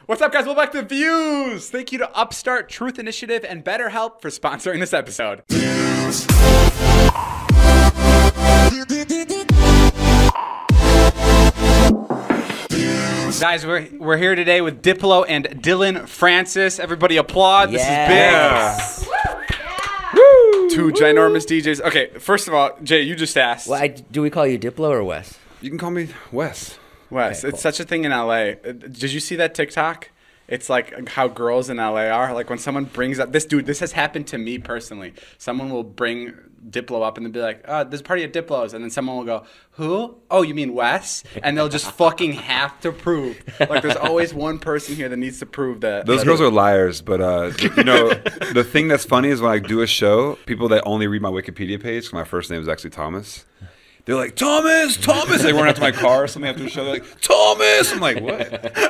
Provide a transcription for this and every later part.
What's up, guys? Welcome back to Views. Thank you to Upstart, Truth Initiative, and BetterHelp for sponsoring this episode. Guys, we're here today with Diplo and Dillon Francis. Everybody applaud. Yes. This is big. Woo! Two ginormous DJs. Okay, first of all, Jay, you just asked. Well, do we call you Diplo or Wes? You can call me Wes. Wes, Okay, it's such a thing in LA. Did you see that TikTok? It's like how girls in LA are. Like when someone brings up this dude, this has happened to me personally. Someone will bring Diplo up and they'll be like, "Oh, there's a party at Diplo's," and then someone will go, "Who? Oh, you mean Wes?" And they'll just fucking have to prove. Like there's always one person here that needs to prove that. Those girls are liars, but you know, the thing that's funny is when I do a show, people that only read my Wikipedia page, 'cause my first name is actually Thomas. They're like, Thomas! They run out to my car or something after the show. They're like, Thomas! I'm like, what?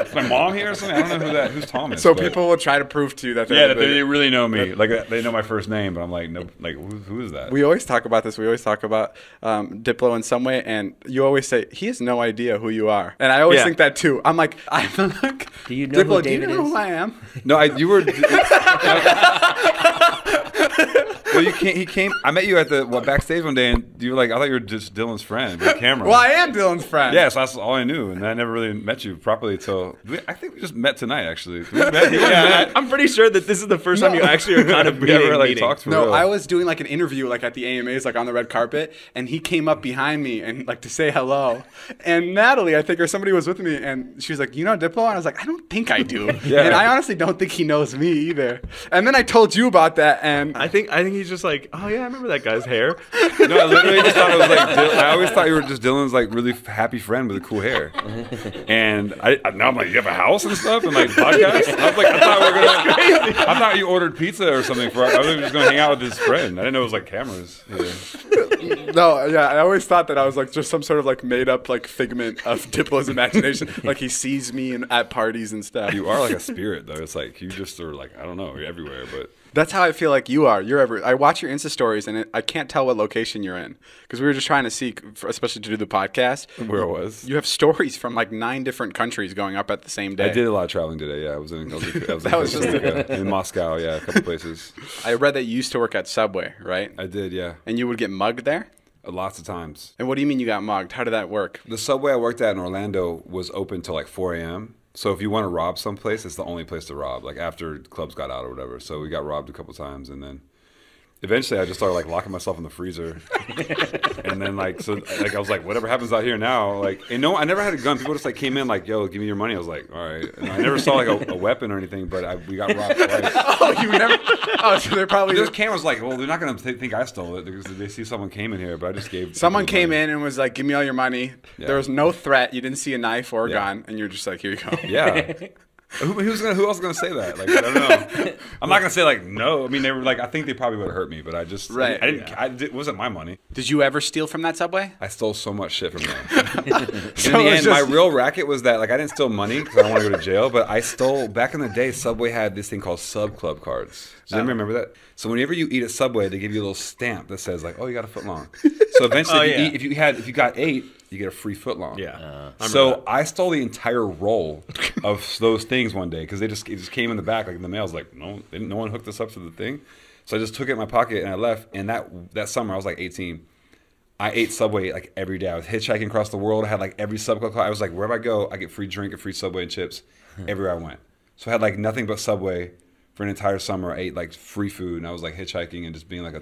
Is my mom here or something? I don't know who's Thomas. So people will try to prove to you that that they really know me. Like they know my first name, but I'm like, no, like who is that? We always talk about this. We always talk about Diplo in some way, and you always say he has no idea who you are, and I always think that too. I'm like, do you know Diplo, who David do you know is? who I am? No, you were. Well, he came. I met you at the backstage one day, and you were like, I thought you were just Dylan's friend with the camera. Well, I am Dylan's friend. Yeah, so that's all I knew, and I never really met you properly until I think we just met tonight. Actually, we met, yeah, I'm pretty sure that this is the first time you actually are kind of meeting. Talked for No, real. I was doing like an interview like at the AMAs, like on the red carpet, and he came up behind me and like to say hello. And Natalie, I think, or somebody was with me, and she was like, "You know Diplo?" And I was like, "I don't think I do." Yeah. And I honestly don't think he knows me either. And then I told you about that, and I think he's just like, oh yeah, I remember that guy's hair. No, I literally just thought it was like. I always thought you were just Dylan's like really happy friend with a cool hair. And now I'm like, you have a house and stuff and like podcast. I was like, I thought you ordered pizza or something for. I was just gonna hang out with his friend. I didn't know it was like cameras. Yeah. no, yeah, I always thought that I was like just some sort of like made up like figment of Diplo's imagination. Like he sees me at parties and stuff. You are like a spirit though. It's like you just are like I don't know. You're everywhere, but. That's how I feel like you are. You're everywhere. I watch your Insta stories and I can't tell what location you're in because we were just trying to see, especially to do the podcast. Where it was. You have stories from like 9 different countries going up at the same day. I did a lot of traveling today. Yeah, I was in Moscow. Yeah, a couple places. I read that you used to work at Subway, right? I did. Yeah. And you would get mugged there? Lots of times. And what do you mean you got mugged? How did that work? The Subway I worked at in Orlando was open till like 4 a.m. So if you want to rob someplace, it's the only place to rob, like after clubs got out or whatever. So we got robbed a couple times, and then eventually I just started like locking myself in the freezer. And then like I was like, whatever happens out here now, like, and no, I never had a gun. People just like came in like, yo, give me your money. I was like, all right. And I never saw like a weapon or anything, but we got robbed twice. Oh, you never? Oh, so they're probably There's cameras like, well, they're not gonna think I stole it because they see someone came in here, but I just gave. Someone came in and was like, give me all your money. Yeah. There was no threat. You didn't see a knife or a gun, and you're just like, here you go. Yeah. Who else is gonna say that? Like I don't know. I'm not gonna say like no. I mean they were like I think they probably would have hurt me, but I just right. It wasn't my money. Did you ever steal from that Subway? I stole so much shit from them. So in the end, just... my real racket was that like I didn't steal money because I don't want to go to jail, but I stole back in the day. Subway had this thing called Sub Club cards. Does anybody remember that? So whenever you eat at Subway, they give you a little stamp that says like, oh, you got a foot long. So eventually, if you got 8. You get a free foot long. Yeah. So I stole the entire roll of those things one day because it just came in the back like in the mail. I was like, no one hooked us up to the thing. So I just took it in my pocket and I left. And that summer I was like 18. I ate Subway like every day. I was hitchhiking across the world. I had like every Subway. I was like, wherever I go, I get free drink and free Subway and chips everywhere I went. So I had like nothing but Subway for an entire summer. I ate like free food and I was like hitchhiking and just being like a